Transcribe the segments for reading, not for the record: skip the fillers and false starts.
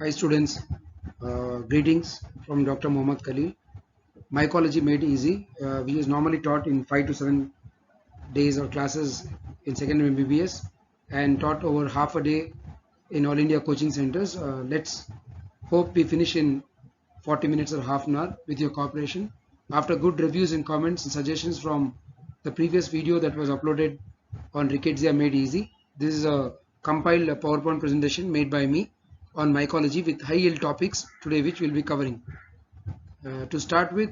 Hi students, greetings from Dr. Mohammad Khalil. Mycology Made Easy, which is normally taught in 5 to 7 days or classes in second MBBS and taught over half a day in All India coaching centers. Let's hope we finish in 40 minutes or half an hour with your cooperation. After good reviews and comments and suggestions from the previous video that was uploaded on Rickettsia Made Easy, this is a compiled PowerPoint presentation made by me on mycology with high yield topics today, which we'll be covering. To start with,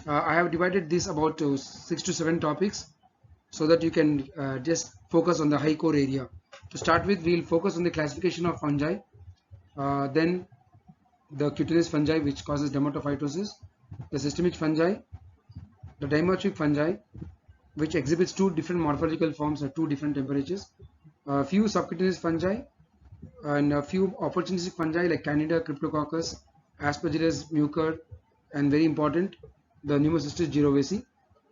I have divided this about 6 to 7 topics so that you can just focus on the high core area. To start with, we'll focus on the classification of fungi, then the cutaneous fungi which causes dermatophytosis, the systemic fungi, the dimorphic fungi which exhibits two different morphological forms at two different temperatures, a few subcutaneous fungi and a few opportunistic fungi like Candida, Cryptococcus, Aspergillus, Mucor, and very important, the Pneumocystis jirovecii.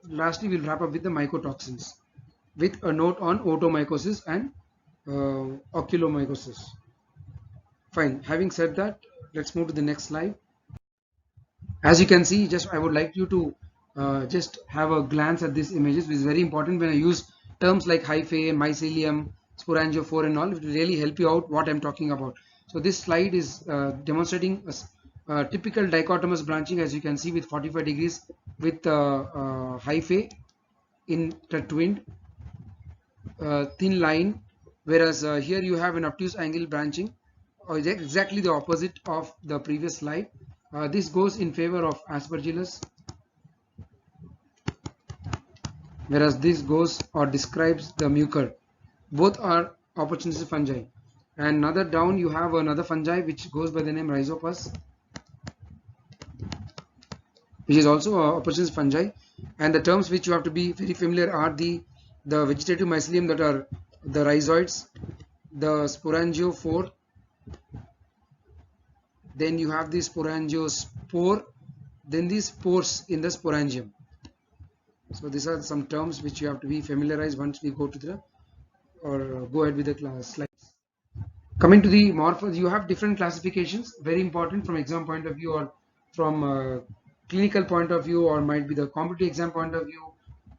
Lastly, we'll wrap up with the mycotoxins with a note on otomycosis and oculomycosis. Fine. Having said that, let's move to the next slide. As you can see, just I would like you to just have a glance at these images, which is very important when I use terms like hyphae, mycelium, sporangiophore and all. It will really help you out what I'm talking about. So this slide is demonstrating a typical dichotomous branching, as you can see, with 45 degrees with hyphae intertwined thin line, whereas here you have an obtuse angle branching, or exactly the opposite of the previous slide. This goes in favor of Aspergillus, whereas this goes or describes the Mucor. Both are opportunistic fungi. And another down, you have another fungi which goes by the name Rhizopus, which is also opportunistic fungi. And the terms which you have to be very familiar are the vegetative mycelium, that are the rhizoids, the sporangiophore, then you have the sporangiospore, then the spores in the sporangium. So these are some terms which you have to be familiarized once we go to the or go ahead with the class slides. Coming to the morphology, you have different classifications, very important from exam point of view or from clinical point of view, or might be the competitive exam point of view.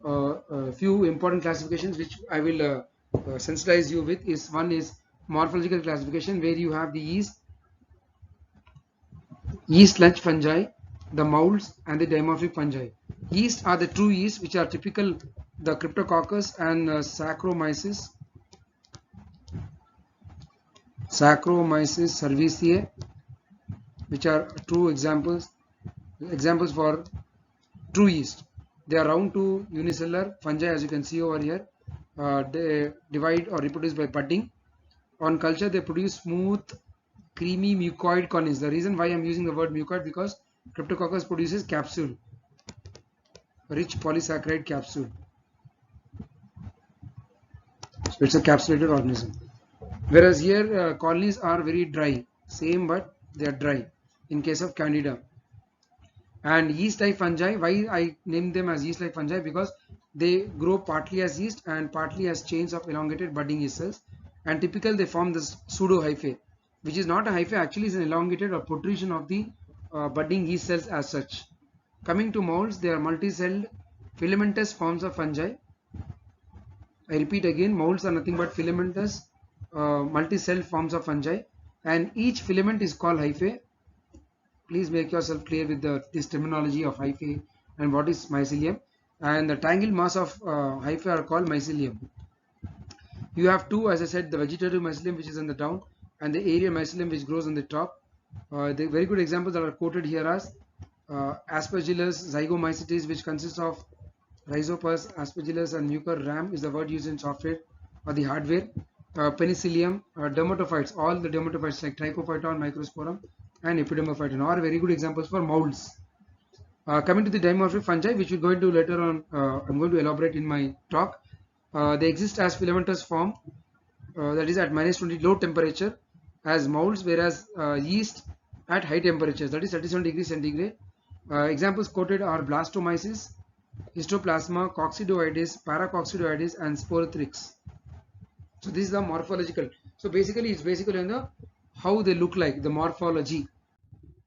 A few important classifications which I will sensitize you with is one is morphological classification, where you have the yeast-like fungi, the molds, and the dimorphic fungi. Yeast are the true yeast, which are typical, the Cryptococcus and Saccharomyces cerevisiae, which are true examples for true yeast. They are round to unicellular fungi, as you can see over here. They divide or reproduce by budding. On culture, they produce smooth, creamy mucoid colonies. The reason why I'm using the word mucoid, because Cryptococcus produces capsule, rich polysaccharide capsule. So it's a capsulated organism. Whereas here colonies are very dry, same but they are dry in case of Candida. And yeast-like fungi, why I named them as yeast-like fungi? Because they grow partly as yeast and partly as chains of elongated budding yeast cells, and typically they form this pseudo hyphae, which is not a hyphae, actually is an elongated or protrusion of the budding yeast cells as such. Coming to molds, they are multi-celled filamentous forms of fungi. I repeat again, molds are nothing but filamentous multi-celled forms of fungi, and each filament is called hyphae. Please make yourself clear with this terminology of hyphae and what is mycelium. And the tangled mass of hyphae are called mycelium. You have two, as I said, the vegetative mycelium, which is on the down, and the aerial mycelium, which grows on the top. The very good examples that are quoted here are Aspergillus zygomycetes, which consists of Rhizopus, Aspergillus, and Mucor. RAM is the word used in software or the hardware. Penicillium, dermatophytes, all the dermatophytes like Trichophyton, Microsporum, and Epidermophyton are very good examples for molds. Coming to the dimorphic fungi, which we're going to later on, I'm going to elaborate in my talk. They exist as filamentous form, that is at -20 low temperature as molds, whereas yeast at high temperatures, that is 37 degrees centigrade. Examples quoted are Blastomyces, Histoplasma, Coccidioides, Paracoccidioides, and Sporothrix. So this is the morphological. So basically, it's basically on the how they look like, the morphology.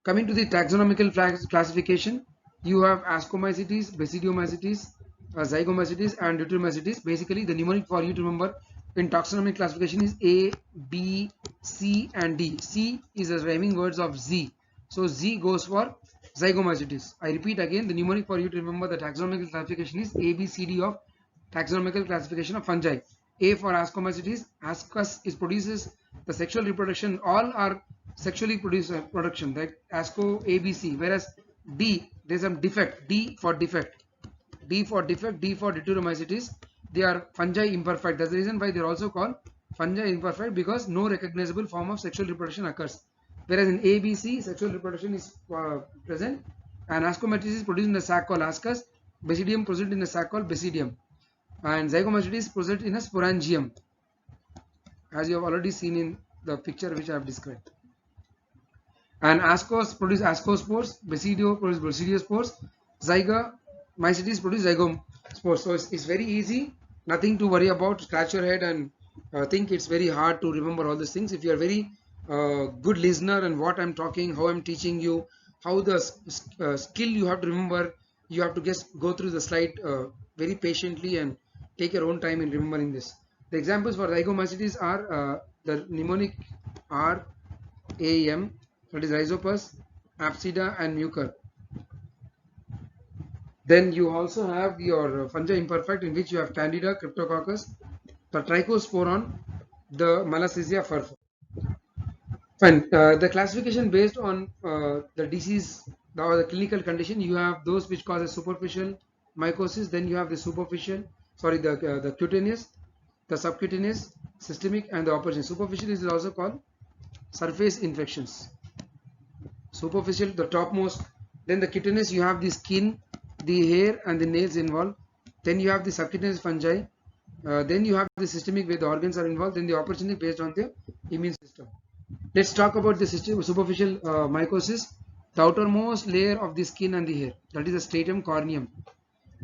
Coming to the taxonomical classification, you have Ascomycetes, Basidiomycetes, Zygomycetes, and Deuteromycetes. Basically, the mnemonic for you to remember in taxonomic classification is A, B, C, and D. C is the rhyming words of Z. So Z goes for Zygomycetes. I repeat again, the mnemonic for you to remember the taxonomical classification is A, B, C, D of taxonomical classification of fungi. A for Ascomycetes. Ascus is produces the sexual reproduction. All are sexually produced production, like Asco, ABC. Whereas D, there's some defect. D for defect. D for defect. D for Deuteromycetes. They are fungi imperfect. That's the reason why they're also called fungi imperfect, because no recognizable form of sexual reproduction occurs. Whereas in ABC, sexual reproduction is present, and Ascomycetes is produced in a sac called Ascus. Basidium produced in a sac called Basidium, and Zygomycetes produced in a sporangium, as you have already seen in the picture which I have described. And Ascos produce ascospores, Basidio produce basidiospores, Zygomycetes produce zygospores. So it's very easy, nothing to worry about. Scratch your head and think it's very hard to remember all these things. If you are very good listener and what I'm talking, how I'm teaching you, how the skill you have to remember, you have to just go through the slide very patiently and take your own time in remembering this. The examples for Zygomycetes are the mnemonic R, A, M, that is Rhizopus, Apsida, and Mucor. Then you also have your fungi imperfect, in which you have Candida, Cryptococcus, the Trichosporon, the Malassezia furfur. Fine. The classification based on the disease or the clinical condition, you have those which cause a superficial mycosis, then you have the cutaneous, the subcutaneous, systemic, and the opportunistic. Superficial is also called surface infections. Superficial, the topmost. Then the cutaneous, you have the skin, the hair, and the nails involved. Then you have the subcutaneous fungi. Then you have the systemic, where the organs are involved. Then the opportunistic, based on the immune system. Let's talk about the superficial mycosis, the outermost layer of the skin and the hair, that is the stratum corneum,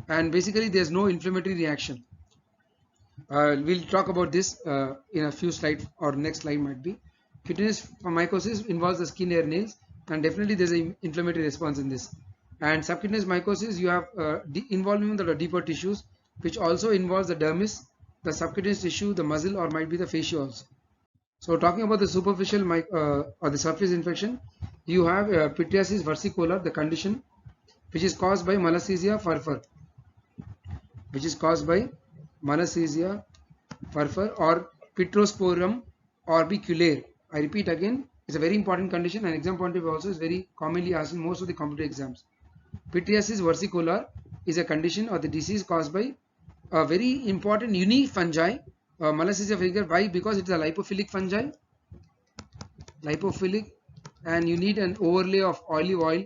and basically there's no inflammatory reaction. We'll talk about this in a few slides, or next slide might be. Cutaneous mycosis involves the skin, hair, nails, and definitely there's an inflammatory response in this. And subcutaneous mycosis, you have involvement of the deeper tissues, which also involves the dermis, the subcutaneous tissue, the muscle, or might be the fascia also. So talking about the superficial or the surface infection, you have pityriasis versicolor, the condition which is caused by Malassezia furfur, or Pitrosporum orbiculare. I repeat again, it's a very important condition, and exam point of view also is very commonly asked in most of the competitive exams. Pityriasis versicolor is a condition or the disease caused by a very important unique fungi, Malassezia furfur. Why? Because it is a lipophilic fungi, and you need an overlay of olive oil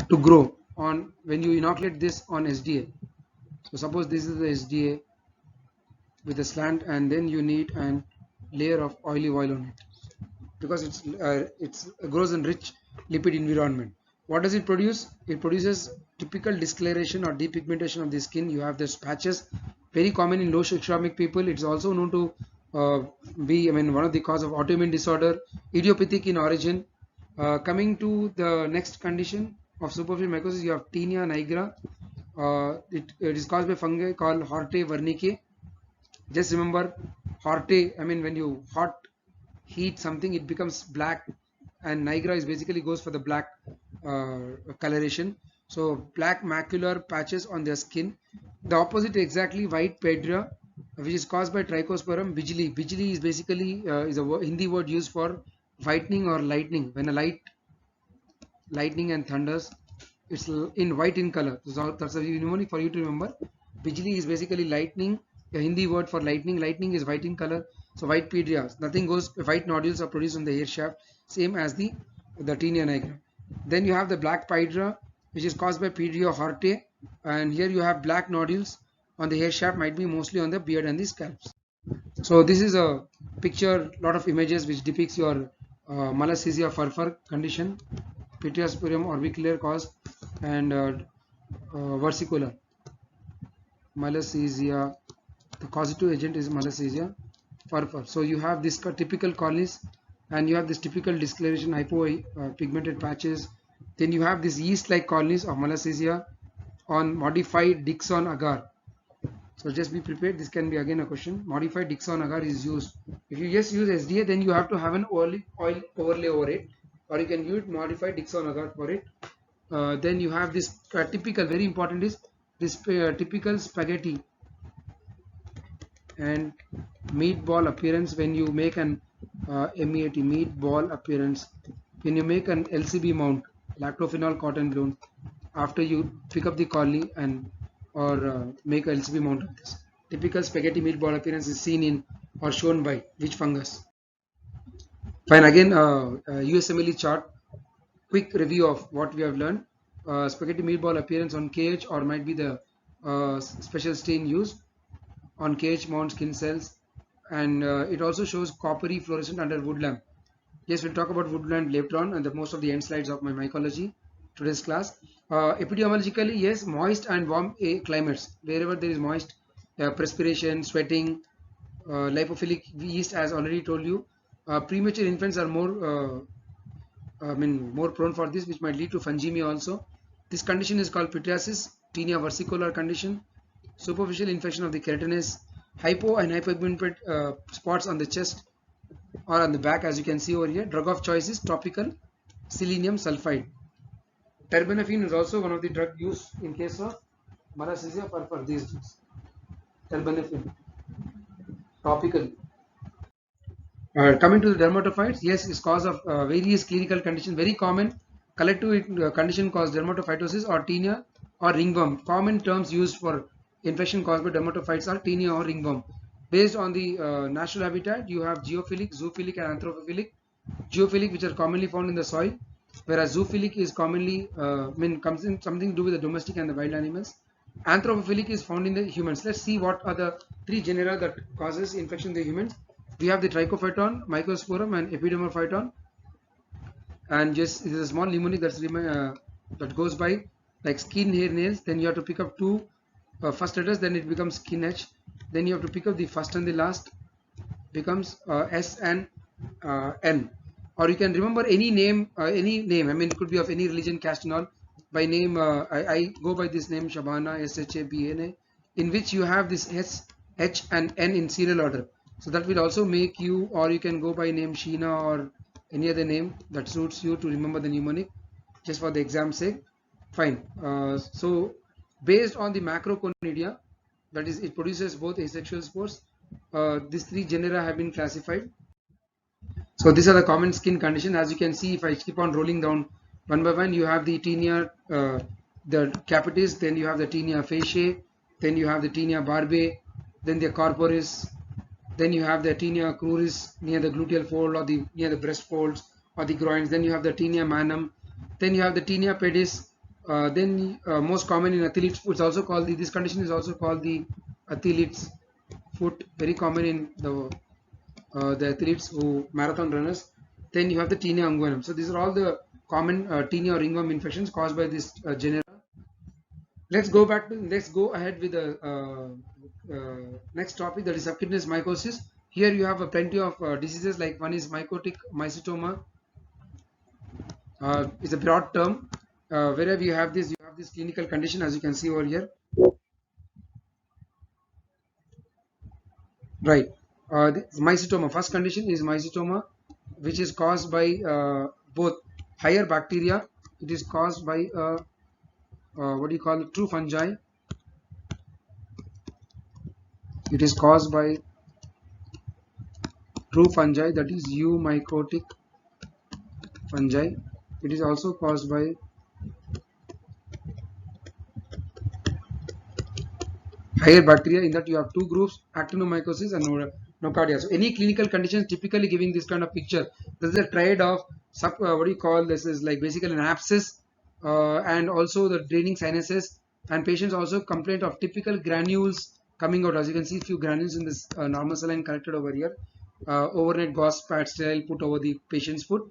to grow on when you inoculate this on SDA. So suppose this is the SDA with a slant, and then you need an layer of olive oil on it, because it grows in rich lipid environment. What does it produce? It produces typical discoloration or depigmentation of the skin. You have these patches, very common in low shikshamic people. It's also known to be, one of the cause of autoimmune disorder, idiopathic in origin. Coming to the next condition of superficial mycosis, you have Tinea nigra. It is caused by fungi called Hortae vernicae. Just remember, Hortae, when you heat something, it becomes black, and nigra is basically goes for the black coloration. So black macular patches on their skin. The opposite exactly, white pedria, which is caused by Trichosporum bijli. Bijli is basically is a Hindi word used for whitening or lightning. When a lightning and thunders, it's in white in color. So that's a mnemonic for you to remember. Bijli is basically lightning, a Hindi word for lightning. Lightning is white in color. So white pedria, nothing goes. White nodules are produced on the hair shaft, same as the Tinea nigra. Then you have the black pedria, which is caused by Pedria hortae, and here you have black nodules on the hair shaft, might be mostly on the beard and the scalps. So this is a picture, lot of images which depicts your Malassezia furfur condition, Pityriasporum orbiculare cause, and versicolor. Malassezia, the causative agent is Malassezia purpur. So you have this typical colonies, and you have this typical discoloration hypopigmented patches. Then you have these yeast-like colonies of Malassezia on modified Dixon agar. So just be prepared. This can be again a question. Modified Dixon agar is used. If you just use SDA, then you have to have an oil overlay over it, or you can use modified Dixon agar for it. Then you have this typical, very important is this typical spaghetti and meatball appearance when you make an MEAT meatball appearance when you make an LCB mount, lactophenol cotton bloom, after you pick up the colony and or make a LCB mount of this. Typical spaghetti meatball appearance is seen in or shown by which fungus? Fine, again USMLE chart, quick review of what we have learned. Spaghetti meatball appearance on KH, or might be the special stain used on KH mount skin cells, and it also shows coppery fluorescent under wood lamp. Yes, we'll talk about wood lamp later on, and most of the end slides of my mycology today's class. Epidemiologically, yes, moist and warm climates, wherever there is moist, perspiration, sweating, lipophilic yeast, as already told you. Premature infants are more more prone for this, which might lead to fungemia also. This condition is called pityriasis, tinea versicolor condition. Superficial infection of the keratinase, hypo and hypopigmented spots on the chest or on the back, as you can see over here. Drug of choice is topical selenium sulfide. Terbinafine is also one of the drug used in case of Malassezia purpur. These drugs, terbinafine, topical. Coming to the dermatophytes, yes, it's cause of various clinical conditions. Very common collective condition cause dermatophytosis or tinea or ringworm. Common terms used for infection caused by dermatophytes are tinea or ringworm. Based on the natural habitat, you have geophilic, zoophilic, and anthropophilic. Geophilic, which are commonly found in the soil, whereas zoophilic is commonly comes in something to do with the domestic and the wild animals. Anthropophilic is found in the humans. Let's see what are the three genera that causes infection in the humans. We have the Trichophyton, Mycosporum, and Epidermophyton. And just it is a small mnemonic that goes by like skin, hair, nails. Then you have to pick up two first letters, then it becomes skin H. Then you have to pick up the first and the last, becomes S and N. Or you can remember any name. I mean, it could be of any religion, caste, and all. By name, I go by this name, Shabana, SHABANA, in which you have this S, H, and N in serial order. So that will also make you, or you can go by name Sheena or any other name that suits you to remember the mnemonic, just for the exam sake. Fine. So based on the macroconidia, that is, it produces both asexual spores. These three genera have been classified. So these are the common skin condition. As you can see, if I keep on rolling down one by one, you have the tinea, the capitis, then you have the tinea faciae, then you have the tinea barbae, then the corporis, then you have the tinea cruris near the gluteal fold or near the breast folds or the groins, then you have the tinea manum, then you have the tinea pedis, then most common in athlete's foot, it's also called this condition is also called the athlete's foot, very common in the athletes who marathon runners. Then you have the tinea unguenum. So these are all the common tinea or ringworm infections caused by this genera. Let's go ahead with the next topic, that is subcutaneous mycosis. Here you have a plenty of diseases, like one is mycotic mycetoma. It's a broad term. Wherever you have this clinical condition, as you can see over here. Right. Mycetoma. First condition is mycetoma, which is caused by both higher bacteria. It is caused by what do you call it? True fungi. It is caused by true fungi, that is eumycotic fungi. It is also caused by higher bacteria, in that you have two groups, actinomycosis and nocardia. So any clinical conditions typically giving this kind of picture. This is a triad of what do you call this, is like basically an abscess and also the draining sinuses, and patients also complain of typical granules coming out. As you can see, few granules in this normal saline collected over here. Overnight gauze pad sterile put over the patient's foot.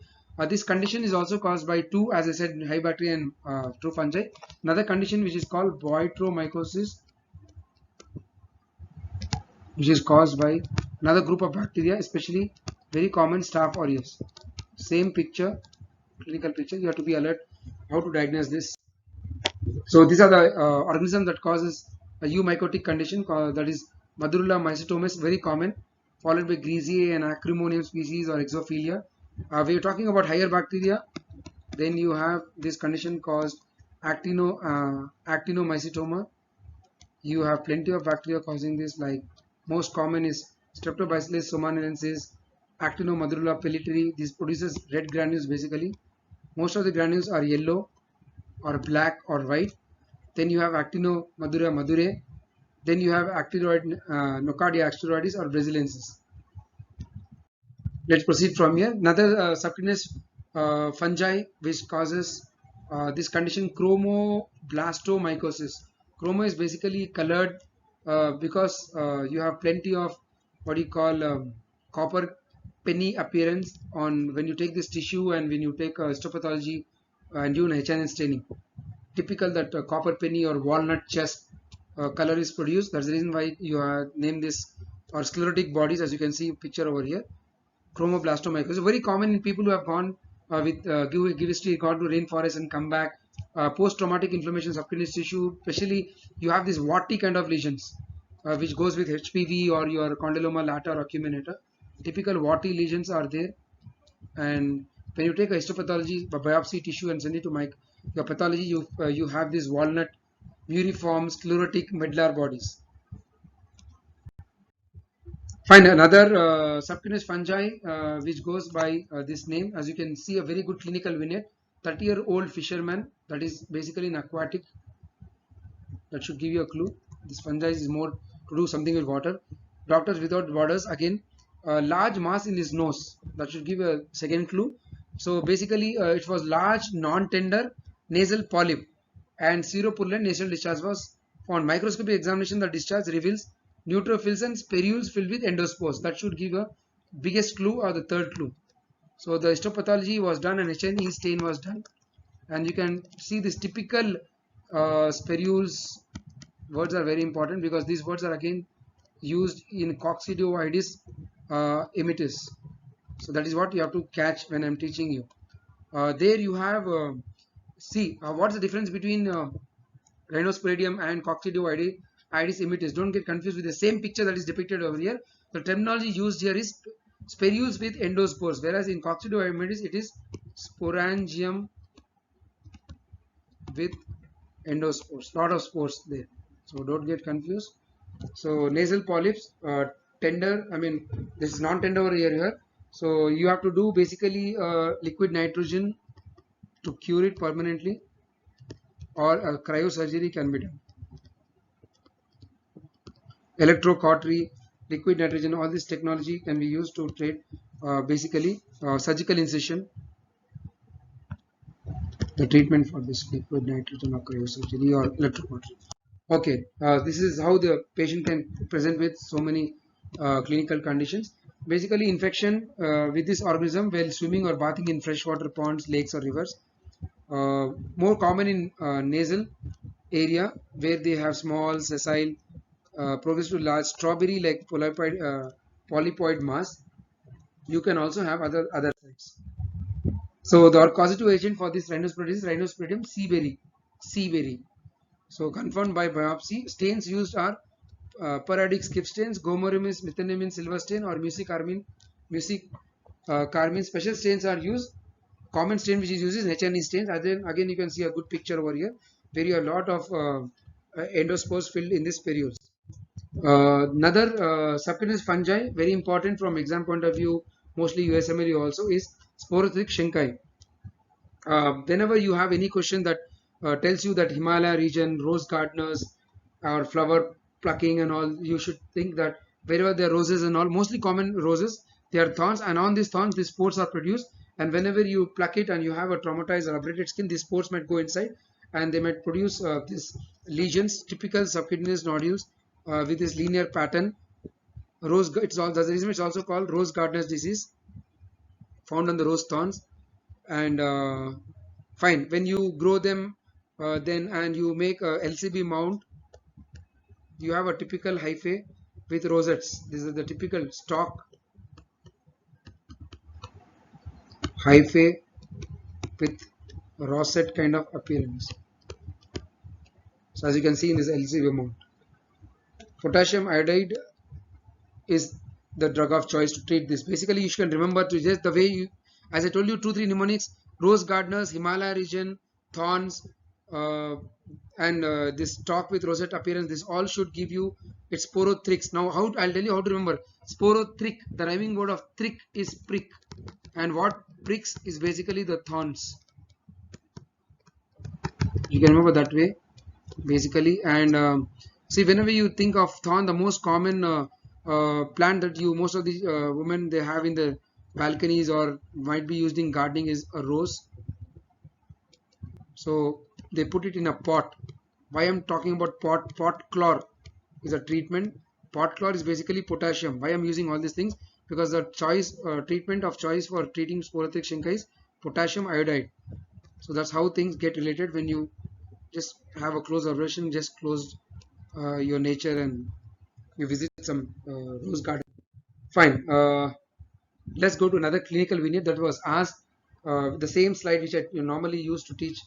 This condition is also caused by two, as I said, high bacteria and true fungi. Another condition which is called boitromycosis. which is caused by another group of bacteria, especially very common Staph aureus. Same picture, clinical picture. You have to be alert how to diagnose this. So these are the organisms that causes a eumycotic condition that is Madrula mycetomus, very common, followed by Griseae and Acremonium species or Exophilia. We are talking about higher bacteria. Then you have this condition caused actinomycetoma. You have plenty of bacteria causing this, like most common is Streptobacillus somnoliensis, Actinomadrula pelliteri. This produces red granules basically. Most of the granules are yellow or black or white. Then you have Actinomadura madure. Then you have Nocardia asteroides or Braziliensis. Let's proceed from here. Another subcutaneous fungi which causes this condition, chromoblastomycosis. Chromo is basically colored because you have plenty of what you call copper penny appearance on when you take this tissue and when you take histopathology and do an HNN staining. Typical that copper penny or walnut chest color is produced. That's the reason why you name this, or sclerotic bodies, as you can see picture over here. Chromoblastomycosis, very common in people who have gone with give history, gone to rainforest and come back. Post-traumatic inflammation of subcutaneous tissue, especially you have these warty kind of lesions, which goes with HPV or your condyloma lata or acuminator. Typical warty lesions are there, and when you take a histopathology biopsy tissue and send it to your pathology, you have these walnut muriform sclerotic medullary bodies. Find another subcutaneous fungi which goes by this name. As you can see, a very good clinical vignette. 30-year-old fisherman, that is basically an aquatic. That should give you a clue. This fungi is more to do something with water. Doctors Without Borders, again, a large mass in his nose. That should give a second clue. So basically, it was large, non-tender nasal polyp, and seropurulent nasal discharge was found. Microscopic examination, the discharge reveals neutrophils and sperules filled with endospores. That should give a biggest clue or the third clue. So the histopathology was done and HNE stain was done, and you can see this typical sperules. Words are very important because these words are again used in coccidioides immitis. So that is what you have to catch when I'm teaching you. There you have see what's the difference between Rhinosporidium and Coccidioides immitis. Don't get confused with the same picture that is depicted over here. The terminology used here is sperules with endospores, whereas in Coccidioides immitis it is sporangium with endospores. Lot of spores there. So don't get confused. So nasal polyps, tender. I mean, this is non-tender over here. So you have to do basically liquid nitrogen to cure it permanently, or cryosurgery can be done. Electrocautery, liquid nitrogen, all this technology can be used to treat basically surgical incision. The treatment for this liquid nitrogen or cryosurgery or electrocautery. Okay, this is how the patient can present with so many clinical conditions. Basically, infection with this organism while swimming or bathing in freshwater ponds, lakes, or rivers. More common in nasal area where they have small, sessile, progress to large strawberry-like polypoid mass. You can also have other sites. So the causative agent for this Rhinosporidium is Rhinosporidium seaberry. So confirmed by biopsy. Stains used are parodic skip stains, Gomorimus, methylamine, silver stain, or carmine. Special stains are used. Common stain which is used is HNE stains. Again, you can see a good picture over here where you have a lot of endospores filled in this sperules. Another subcutaneous fungi, very important from exam point of view, mostly USMLE also, is Sporothrix shenkai. Whenever you have any question that tells you that Himalaya region, rose gardeners, or flower plucking and all, you should think that wherever there are roses and all, mostly common roses, there are thorns, and on these thorns, these spores are produced. And whenever you pluck it and you have a traumatized or abraded skin, these spores might go inside and they might produce these lesions, typical subcutaneous nodules with this linear pattern. That's the reason it's also called rose gardener's disease, found on the rose thorns. And fine, when you grow them then and you make a LCB mount, you have a typical hyphae with rosettes. This is the typical stalk hyphae with rosette kind of appearance. So as you can see in this LCV mount, potassium iodide is the drug of choice to treat this. Basically, you can remember to just the way you, as I told you, 2-3 mnemonics: rose gardeners, Himalaya region, thorns, uh, and this stalk with rosette appearance. This all should give you its sporothrix. Now, how I'll tell you how to remember sporothric. The rhyming word of thric is prick, and what pricks is basically the thorns. You can remember that way, basically. And see, whenever you think of thorn, the most common plant that you most of the women they have in the balconies or might be used in gardening is a rose. So they put it in a pot. Why I'm talking about pot? Pot chlor is a treatment. Pot chlor is basically potassium. Why I'm using all these things? Because the choice treatment of choice for treating sporothic Schinka is potassium iodide. So that's how things get related when you just have a close observation, just close your nature and you visit some rose garden. Fine. Let's go to another clinical vignette that was asked. The same slide which I normally use to teach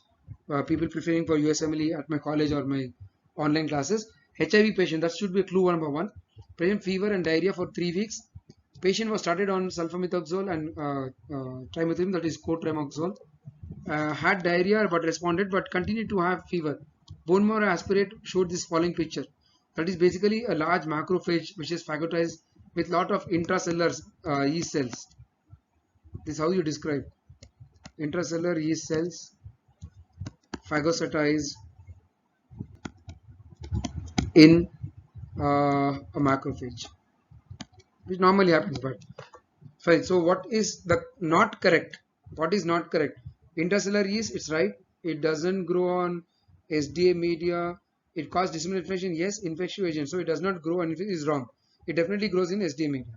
people preparing for USMLE at my college or my online classes. HIV patient, that should be clue number 1. Patient fever and diarrhea for 3 weeks. Patient was started on sulfamethoxazole and trimethoprim, that is cotrimoxazole. Had diarrhea but responded but continued to have fever. Bone marrow aspirate showed this following picture. That is basically a large macrophage which is phagocytized with lot of intracellular yeast cells. This is how you describe intracellular yeast cells phagocytized in a macrophage, which normally happens. But fine. So what is the not correct? What is not correct? Intracellular yeast, it's right. It doesn't grow on SDA media. It causes dissemination infection. Yes, infectious agent. So it does not grow, and it is wrong. It definitely grows in SDA media.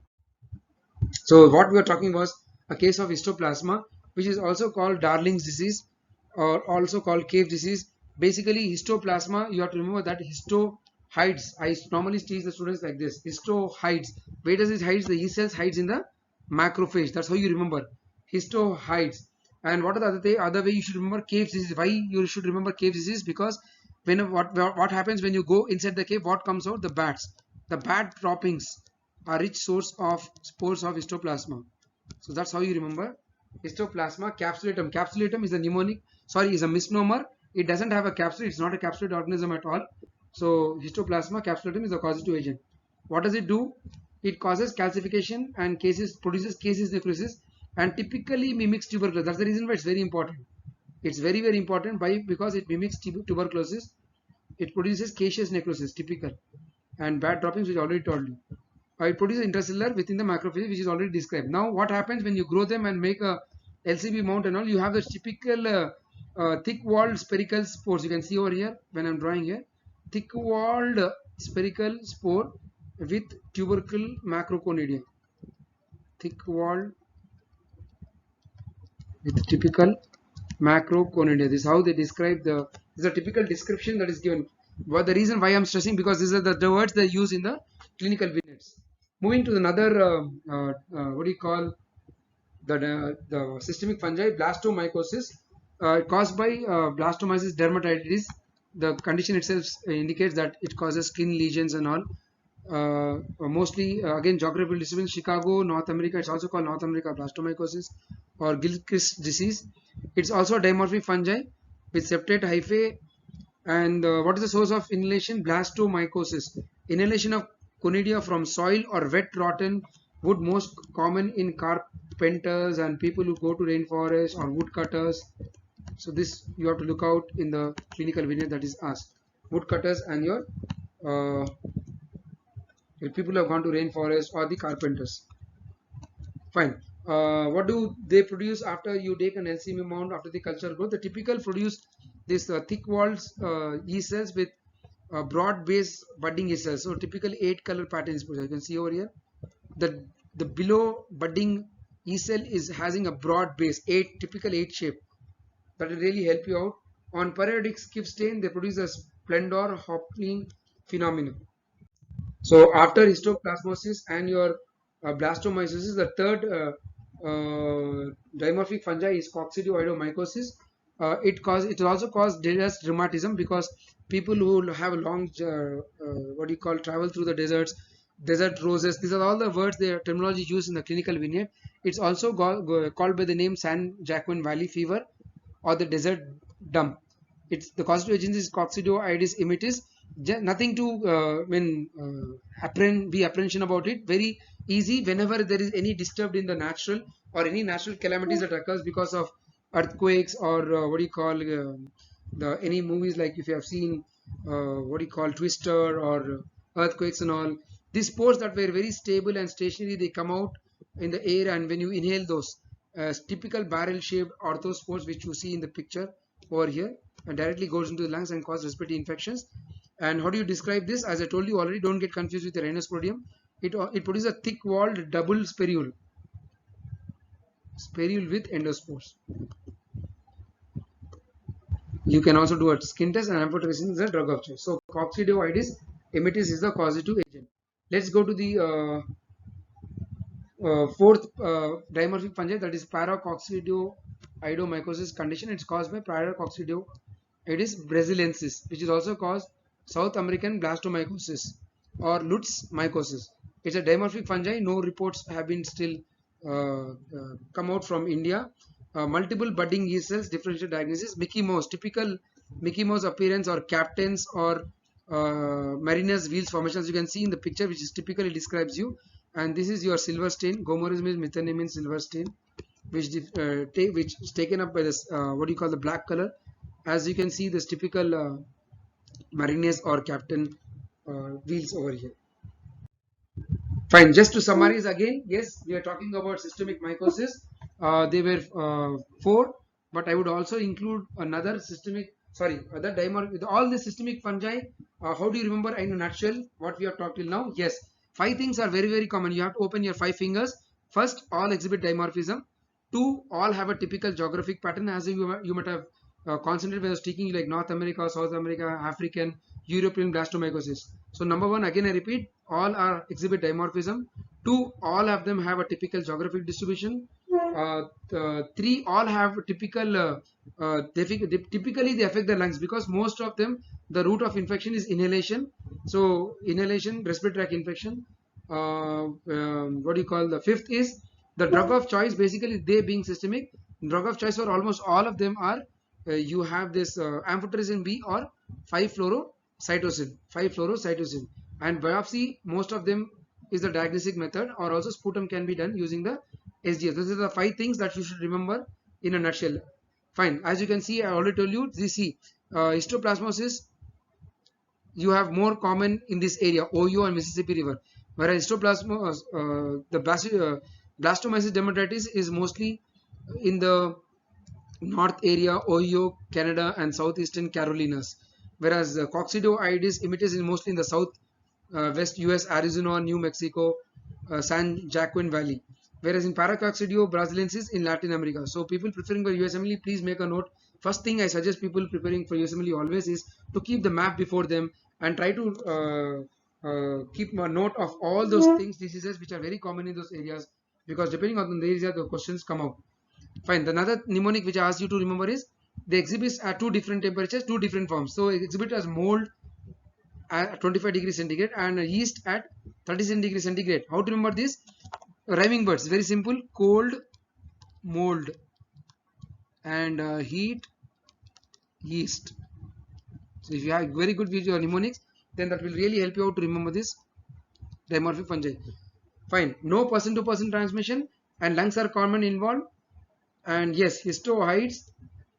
So what we are talking was a case of histoplasma, which is also called Darling's disease or also called cave disease. Basically, histoplasma, you have to remember that histo hides. I normally teach the students like this. Histo hides. Where does it hide? The yeast cells hides in the macrophage. That's how you remember. Histo hides. And what are the other way you should remember cave disease? Why you should remember cave disease? Because when what happens when you go inside the cave, what comes out? The bats. The bat droppings are rich source of spores of histoplasma. So that's how you remember histoplasma capsulatum. Capsulatum is a mnemonic, sorry, is a misnomer. It doesn't have a capsule. It's not a capsulated organism at all. So histoplasma capsulatum is a causative agent. What does it do? It causes calcification and produces caseous necrosis and typically mimics tuberculosis. That's the reason why it's very important. It's very, very important because it mimics tuberculosis. It produces caseous necrosis, typical, and bad droppings, which I already told you. It produces intracellular within the macrophage, which is already described. Now, what happens when you grow them and make a LCB mount and all? You have the typical thick-walled spherical spores. You can see over here when I'm drawing here, thick-walled spherical spore with tubercle macroconidia. Thick-walled with typical macroconidia. This is how they describe the. This is a typical description that is given. But the reason why I'm stressing, because these are the words they use in the clinical vignettes. Moving to another, what do you call the systemic fungi, blastomycosis, caused by blastomyces dermatitis. The condition itself indicates that it causes skin lesions and all. Mostly, again, geographical distribution: Chicago, North America. It's also called North America blastomycosis or Gilchrist disease. It's also a dimorphic fungi with septate hyphae. And what is the source of inhalation? Blastomycosis. Inhalation of conidia from soil or wet rotten wood, most common in carpenters and people who go to rainforest or woodcutters. So this you have to look out in the clinical vignette that is asked. Woodcutters and your people who have gone to rainforest or the carpenters. Fine. What do they produce after you take an LCM mount after the culture growth? The typical produce this thick-walled yeast cells with broad base budding yeast cells. So typically 8 color patterns. You can see over here. The below budding yeast cell is having a broad base, typical 8 shape. That will really help you out. On periodic skiff stain, they produce a splendor Hopkins phenomenon. So after histoplasmosis and your blastomycosis, the third dimorphic fungi is coccidioidomycosis. It also causes desert rheumatism because people who have a long what do you call travel through the deserts, desert roses. These are all the words, the terminology used in the clinical vignette. It's also called by the name San Joaquin Valley fever or the desert dump. It's the causative agent is Coccidioides immitis. Nothing to be apprehension about it. Very easy. Whenever there is any disturbed in the natural or any natural calamities that occurs because of earthquakes or what do you call the any movies, like if you have seen what do you call Twister or earthquakes and all. These spores that were very stable and stationary, they come out in the air, and when you inhale those typical barrel-shaped orthospores which you see in the picture over here, and directly goes into the lungs and cause respiratory infections. And how do you describe this? As I told you already, don't get confused with the rhinosporidium. It produces a thick-walled double spherule with endospores. You can also do a skin test, and amphotericin is a drug of choice. So Coccidioides immitis is the causative agent. Let's go to the fourth dimorphic fungi, that is Paracoccidioidomycosis condition. It's caused by Paracoccidioides brasiliensis, which is also caused South American blastomycosis or Lutz mycosis. It's a dimorphic fungi. No reports have been still come out from India. Multiple budding yeast cells, differential diagnosis. Mickey Mouse, typical Mickey Mouse appearance or captains or mariners wheels formation, as you can see in the picture, which is typically describes you. And this is your silver stain. Gomerism is methylamine silver stain, which is taken up by this what do you call the black color. As you can see, this typical mariners or captain wheels over here. Fine. Just to summarize again, yes, we are talking about systemic mycosis. They were four, but I would also include another systemic. Sorry, other dimorphic. With all the systemic fungi, how do you remember in a nutshell what we have talked till now? Yes, five things are very common. You have to open your 5 fingers. First, all exhibit dimorphism. Two, all have a typical geographic pattern, as you might have concentrated when I was speaking, like North America, South America, African, European blastomycosis. So number one, again I repeat, all are exhibit dimorphism. Two, all of them have a typical geographic distribution. Three, all have typical typically they affect the lungs, because most of them, the route of infection is inhalation. So inhalation, respiratory tract infection. What do you call the fifth is the drug of choice. Basically, they being systemic, drug of choice for almost all of them are you have this amphotericin B or 5-fluorocytosine, and biopsy, most of them is the diagnostic method, or also sputum can be done using the SGS. These are the 5 things that you should remember in a nutshell. Fine. As you can see, I already told you, histoplasmosis you have more common in this area, Ohio and Mississippi River, whereas the blastomyces dermatitis is mostly in the north area, Ohio, Canada, and southeastern Carolinas, whereas Coccidioides immitis is mostly in the south west US, Arizona, New Mexico, San Joaquin Valley, whereas in Paracoccidio brasiliensis in Latin America. So people preferring for USMLE, please make a note. First thing I suggest people preparing for USMLE always is to keep the map before them and try to keep a note of all those things, diseases which are very common in those areas, because depending on the area the questions come out. Fine. Another mnemonic which I asked you to remember is they exhibit at 2 different temperatures, 2 different forms. So it exhibit as mold at 25 degrees centigrade and yeast at 37 degrees centigrade. How to remember this? Rhyming words. Very simple. Cold, mold, and heat, yeast. So if you have very good visual mnemonics, then that will really help you out to remember this dimorphic fungi. Fine. No person-to-person transmission, and lungs are common involved. And yes, histoides,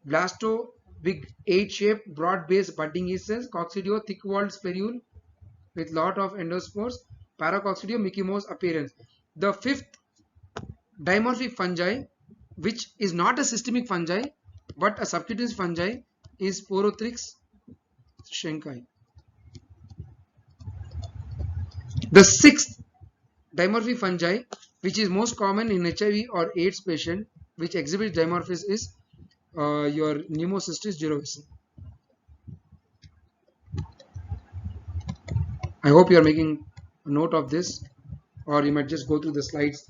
blasto, big 8-shaped, broad-based budding yeast cells, coccidio, thick-walled spherule with lot of endospores, paracoccidio, Mickey Mouse appearance. The fifth dimorphic fungi, which is not a systemic fungi but a subcutaneous fungi, is Porothrix schenki. The sixth dimorphic fungi, which is most common in HIV or AIDS patient, which exhibits dimorphism, is your Pneumocystis jirovecii. I hope you are making note of this, or you might just go through the slides.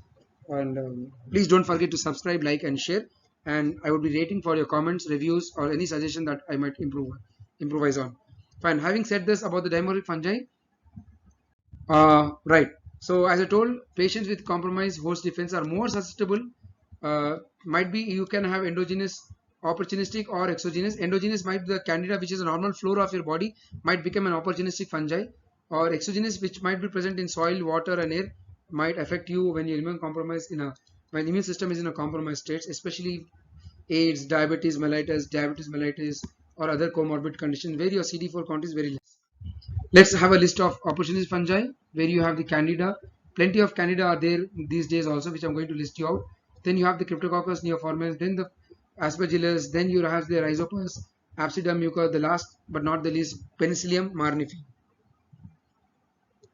And please don't forget to subscribe, like, and share. And I would be waiting for your comments, reviews, or any suggestion that I might improvise on. Fine. Having said this about the dimorphic fungi, right. So as I told, patients with compromised host defense are more susceptible. Might be you can have endogenous, opportunistic, or exogenous. Endogenous might be the candida, which is a normal flora of your body, might become an opportunistic fungi, or exogenous, which might be present in soil, water, and air, might affect you when your immune compromise when immune system is in a compromised state, especially AIDS, diabetes mellitus, or other comorbid conditions where your CD4 count is very less. Let's have a list of opportunistic fungi where you have the candida. Plenty of candida are there these days also, which I'm going to list you out. Then you have the cryptococcus neoformans, then the aspergillus, then you have the rhizopus, absida mucor, the last but not the least, penicillium marnifi.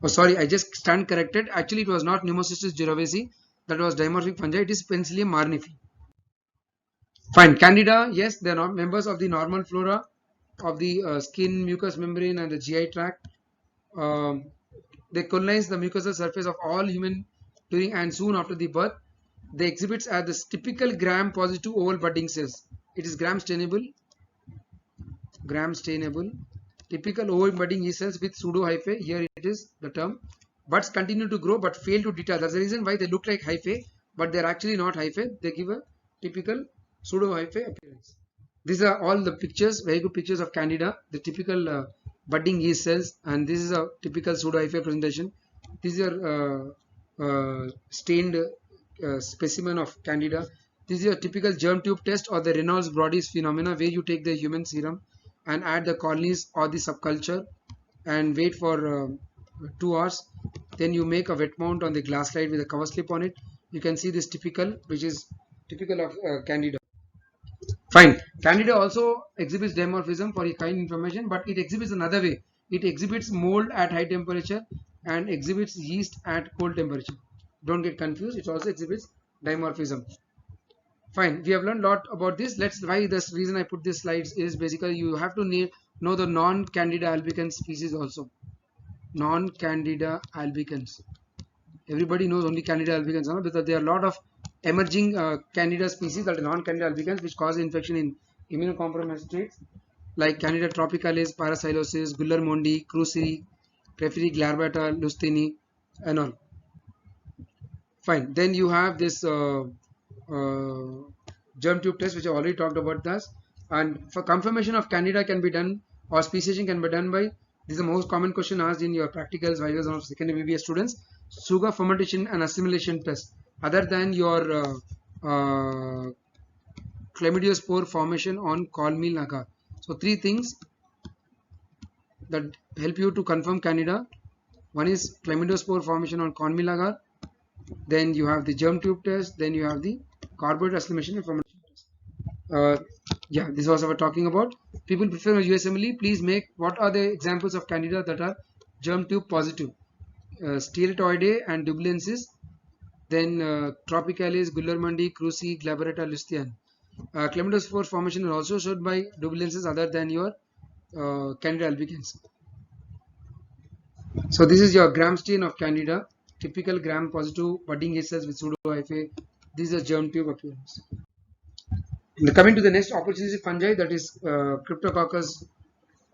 Oh, sorry, I just stand corrected. Actually, it was not Pneumocystis jirovecii, that was dimorphic fungi. It is penicillium marnifi. Fine, candida, yes, they are not members of the normal flora of the skin, mucous membrane, and the GI tract. Um, they colonize the mucosal surface of all human during and soon after the birth. They exhibit as the typical gram-positive oval budding cells. It is gram-stainable, typical oval budding yeast cells with pseudo-hyphae. Here it is the term. Buds continue to grow but fail to detach. That's the reason why they look like hyphae, but they're actually not hyphae. They give a typical pseudo-hyphae appearance. These are all the pictures, very good pictures of candida, the typical budding yeast cells, and this is a typical pseudo-hyphae presentation. These are stained specimen of candida. This is a typical germ tube test or the Reynolds-Brodys phenomena, where you take the human serum and add the colonies or the subculture and wait for 2 hours. Then you make a wet mount on the glass slide with a cover slip on it. You can see this typical, which is typical of candida. Fine. Candida also exhibits dimorphism for your kind information, but it exhibits another way. It exhibits mold at high temperature and exhibits yeast at cold temperature. Don't get confused. It also exhibits dimorphism. Fine. We have learned a lot about this. Why the reason I put these slides is basically you have to know the non-Candida albicans species also. Non-Candida albicans. Everybody knows only Candida albicans, no? Because there are a lot of emerging Candida species that are non-Candida albicans which cause infection in immunocompromised states like Candida tropicalis, parapsilosis, Guillermondi, Cruci, Preferi glabata, Lustini, and all. Fine. Then you have this germ tube test, which I already talked about this. And for confirmation of Candida can be done, or speciation can be done by, this is the most common question asked in your practicals, vivas of secondary BBS students, sugar fermentation and assimilation test. Other than your chlamydospore formation on colmeal agar. So 3 things that help you to confirm Candida. One is chlamydospore formation on cornmeal agar. Then you have the germ tube test. Then you have the carbohydrate assimilation and fermentation test. Yeah, this was what we're talking about. People prefer USMLE. Please make what are the examples of Candida that are germ tube positive. Steatoideae and dubulensis. Then tropicalis, Guillermondi, Cruci, glabrata, Lustian. Chlamydospore formation is also showed by dubulensis other than your Candida albicans. So this is your gram stain of Candida, typical gram positive budding yeast cells with pseudo-hyphae. This is a germ tube appearance. Coming to the next opportunistic fungi, that is Cryptococcus.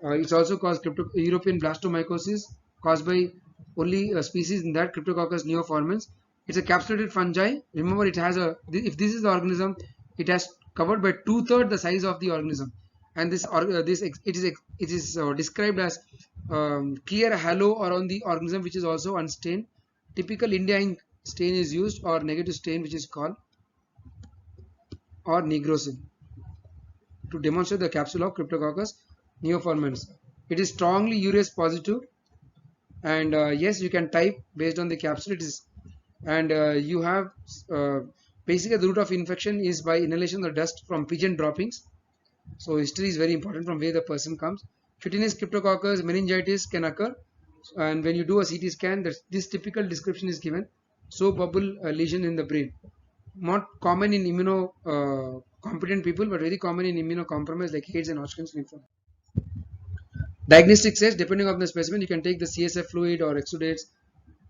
It's also caused European blastomycosis, caused by only a species in that, Cryptococcus neoformans. It's a capsulated fungi. Remember, it has if this is the organism, it has covered by 2/3 the size of the organism, and it is described as clear halo around the organism, which is also unstained. Typical India ink stain is used, or negative stain, which is called, or nigrosin, to demonstrate the capsule of Cryptococcus neoformans. It is strongly urease positive, and yes, you can type based on the capsule. It is, and you have basically the route of infection is by inhalation of dust from pigeon droppings. So history is very important from where the person comes. Cutaneous Cryptococcus meningitis can occur, and when you do a CT scan, this typical description is given. So bubble lesion in the brain. Not common in immunocompetent people, but very common in immunocompromised like AIDS and Hodgkin's lymphoma. Diagnostic says, depending on the specimen, you can take the CSF fluid or exudates,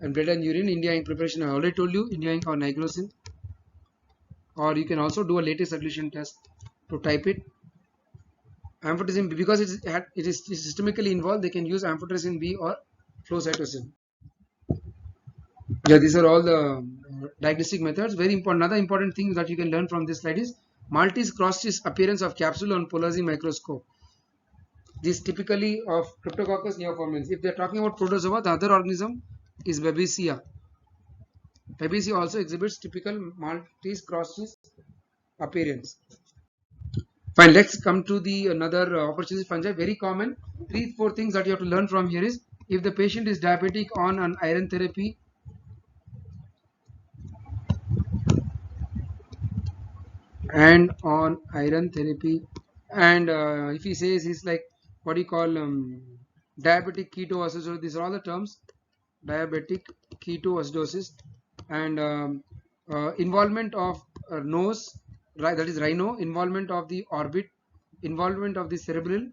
and blood and urine. India ink preparation, I already told you, India ink or nigrosin, or you can also do a latex solution test to type it. Amphotericin B, because it is systemically involved, they can use amphotericin B or flucytosine. Yeah, these are all the diagnostic methods. Very important. Another important thing that you can learn from this slide is Maltese cross-stitch appearance of capsule on polarizing microscope. This typically of Cryptococcus neoformans. If they are talking about protozoa, the other organism is Babesia. Babesia also exhibits typical Maltese cross-stitch appearance. Fine, let's come to the another opportunity fungi. Very common. 3-4 things that you have to learn from here is, if the patient is diabetic on an iron therapy, and if he says he's like what do you call diabetic ketoacidosis, these are all the terms, diabetic ketoacidosis, and involvement of nose, that is rhino, involvement of the orbit, involvement of the cerebral,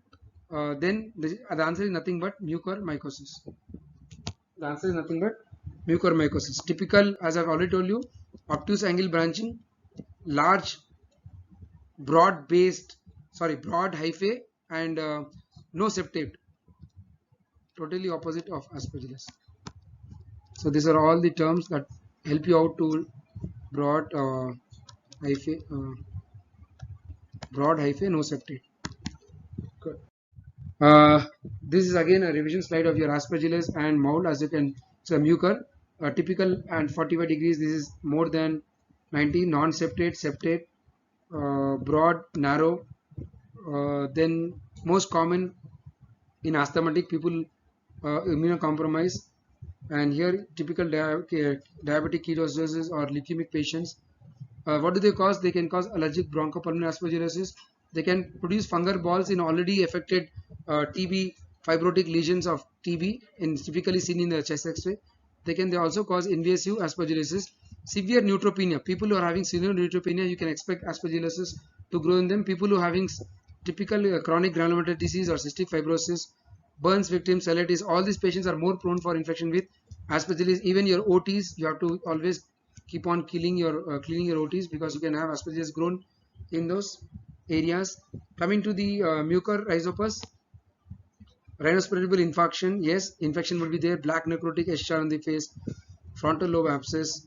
then the answer is nothing but mucormycosis. The answer is nothing but mucormycosis. Typical, as I've already told you, obtuse angle branching, large broad hyphae, and no septate, totally opposite of aspergillus. So these are all the terms that help you out to broad hyphae, no septate. Good. This is again a revision slide of your aspergillus and mold. As you can, it's a mucor, typical and 45 degrees. This is more than 90, non-septate, septate, broad, narrow. Then most common in asthmatic people, immunocompromised, and here typical diabetic ketoacidosis or leukemic patients. What do they cause? They can cause allergic bronchopulmonary aspergillosis. They can produce fungal balls in already affected TB, fibrotic lesions of TB, typically seen in the chest X-ray. They also cause invasive aspergillosis. Severe neutropenia. People who are having severe neutropenia, you can expect aspergillosis to grow in them. People who are having typical chronic granulomatous disease or cystic fibrosis, burns victims, cellulitis, all these patients are more prone for infection with aspergillus. Even your OTs, you have to always keep on cleaning your OTs, because you can have aspergillus grown in those areas. Coming to the mucorrhizopus, rhinospreadable infarction, yes, infection will be there. Black necrotic eschar on the face, frontal lobe abscess.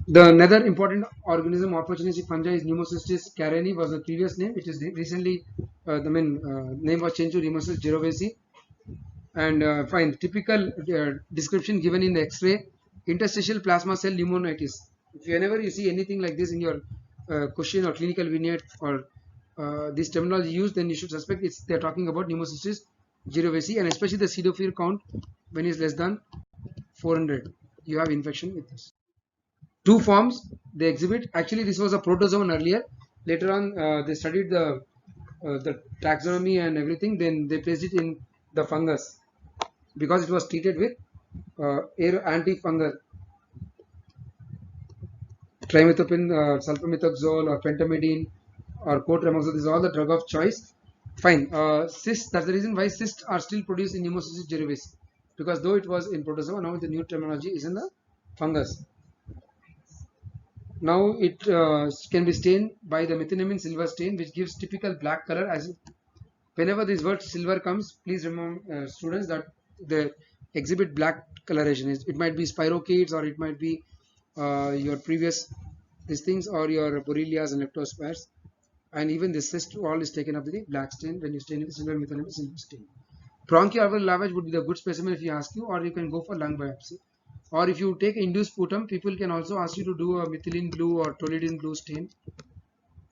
The another important organism opportunistic fungi is Pneumocystis carini, was the previous name. It is recently name was changed to Pneumocystis jirovecii. And fine, typical description given in the X-ray: interstitial plasma cell pneumonitis. If whenever you see anything like this in your question or clinical vignette, or this terminology used, then you should suspect they're talking about Pneumocystis jirovecii, and especially the pseudophore count when it's less than 400, you have infection with this. Two forms they exhibit. Actually, this was a protozoan earlier. Later on, they studied the taxonomy and everything. Then they placed it in the fungus, because it was treated with antifungal, trimethoprim, sulfamethoxazole, or pentamidine, or cotrimoxazole. This is all the drug of choice. Fine. Cysts. That's the reason why cysts are still produced in Pneumocystis jirovecii, because though it was in protozoa, now the new terminology is in the fungus. Now it can be stained by the methenamine silver stain, which gives typical black color. As whenever this word silver comes, please remember, students, that they exhibit black coloration. It might be spirochetes, or it might be your previous these things, or your borrelias and leptospiras, and even the cyst all is taken up with the black stain when you stain it with silver methenamine silver stain. Bronchoalveolar lavage would be the good specimen if you ask you, or you can go for lung biopsy. Or if you take induced sputum, people can also ask you to do a methylene blue or toluidine blue stain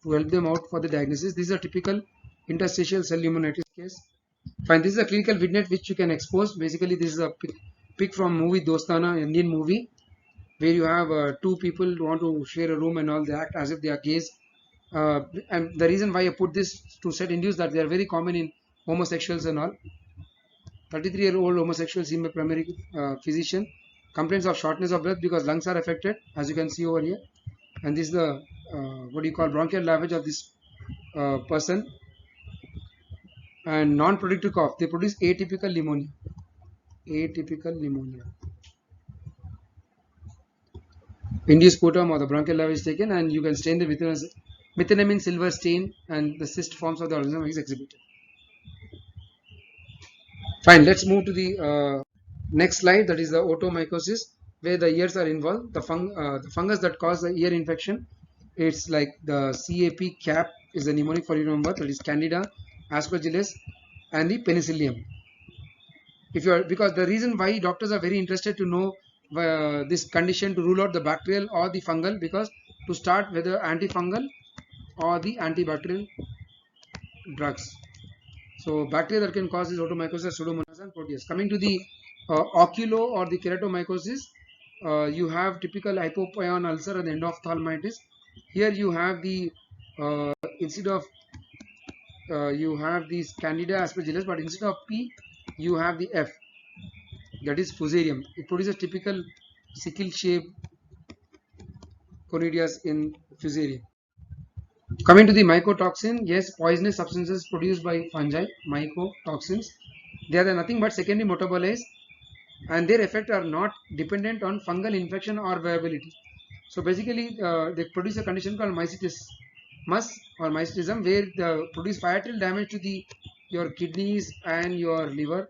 to help them out for the diagnosis. This is a typical interstitial cell pneumonitis case. Fine, this is a clinical vignette which you can expose. Basically, this is a pic from movie Dostana, Indian movie, where you have two people who want to share a room and all. They act as if they are gays. And the reason why I put this to set induce that they are very common in homosexuals and all. 33-year-old homosexual seen by primary physician. Complaints of shortness of breath because lungs are affected, as you can see over here. And this is the what do you call bronchial lavage of this person. And non-productive cough, they produce atypical pneumonia. atypical pneumonia. Induced sputum or the bronchial lavage is taken, and you can stain the methenamine silver stain, and the cyst forms of the organism is exhibited. Fine, let's move to the next slide, that is the otomycosis, where the ears are involved. The fungus that cause the ear infection, it's like the CAP, cap is the mnemonic for you to remember, that is Candida, Aspergillus, and the Penicillium. If you are, because the reason why doctors are very interested to know this condition to rule out the bacterial or the fungal, because to start whether antifungal or the antibacterial drugs. So bacteria that can cause this otomycosis are Pseudomonas and Proteus. Coming to the oculo or the keratomycosis, you have typical hypopyon ulcer and endophthalmitis. Here you have the instead of you have these Candida aspergillus, but instead of P you have the F, that is Fusarium. It produces typical sickle shaped conidias in Fusarium. Coming to the mycotoxin, yes, poisonous substances produced by fungi, mycotoxins. They are nothing but secondary metabolites, and their effect are not dependent on fungal infection or viability. So basically, they produce a condition called mycetismus or mycetism, where they produce fatal damage to your kidneys and your liver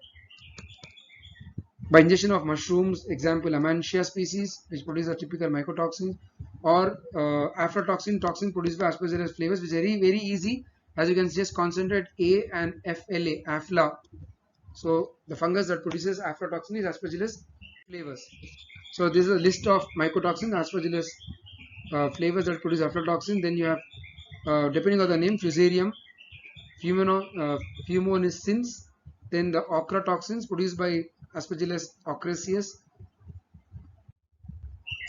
by ingestion of mushrooms. Example, Amansia species, which produce a typical mycotoxin, or aflatoxin, toxin produced by Aspergillus flavus, which is very easy, as you can just concentrate A and FLA, afla. So the fungus that produces aflatoxin is Aspergillus flavus. So this is a list of mycotoxins, Aspergillus flavors that produce aflatoxin. Then you have, depending on the name, Fusarium, fumonisins, then the ochratoxins produced by Aspergillus ocraceus.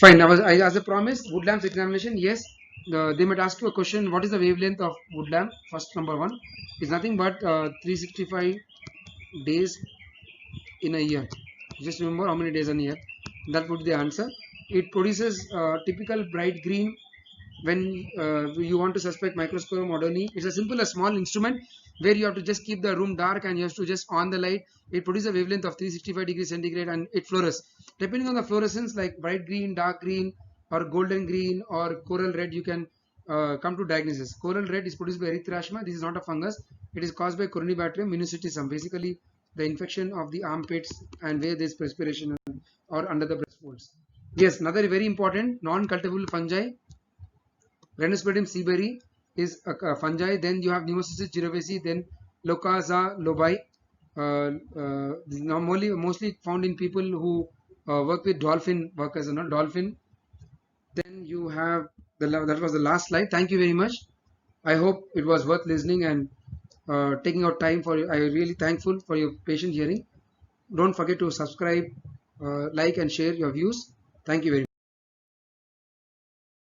Fine. Now, as I promised, wood lamps examination. Yes, they might ask you a question. What is the wavelength of wood lamp? First, number one is nothing but 365 days in a year. Just remember how many days in a year. That would be the answer. It produces typical bright green when you want to suspect Microsporum odoni. It's a simple, a small instrument where you have to just keep the room dark and you have to just on the light. It produces a wavelength of 365 degrees centigrade and it fluoresces. Depending on the fluorescence, like bright green, dark green, or golden green, or coral red, you can come to diagnosis. Coral red is produced by erythrasma. This is not a fungus. It is caused by Corynebacterium minucitism. Basically, the infection of the armpits and where there is perspiration or under the breast folds. Yes, another very important non-cultivable fungi. Renospedium seabury is a fungi. Then you have Pneumocystis jirovecii, then Leucasa lobai. Normally, mostly found in people who work with dolphin workers, dolphin. Then you have that was the last slide. Thank you very much. I hope it was worth listening and taking out time for you. I am really thankful for your patient hearing. Don't forget to subscribe, like, and share your views. Thank you very much.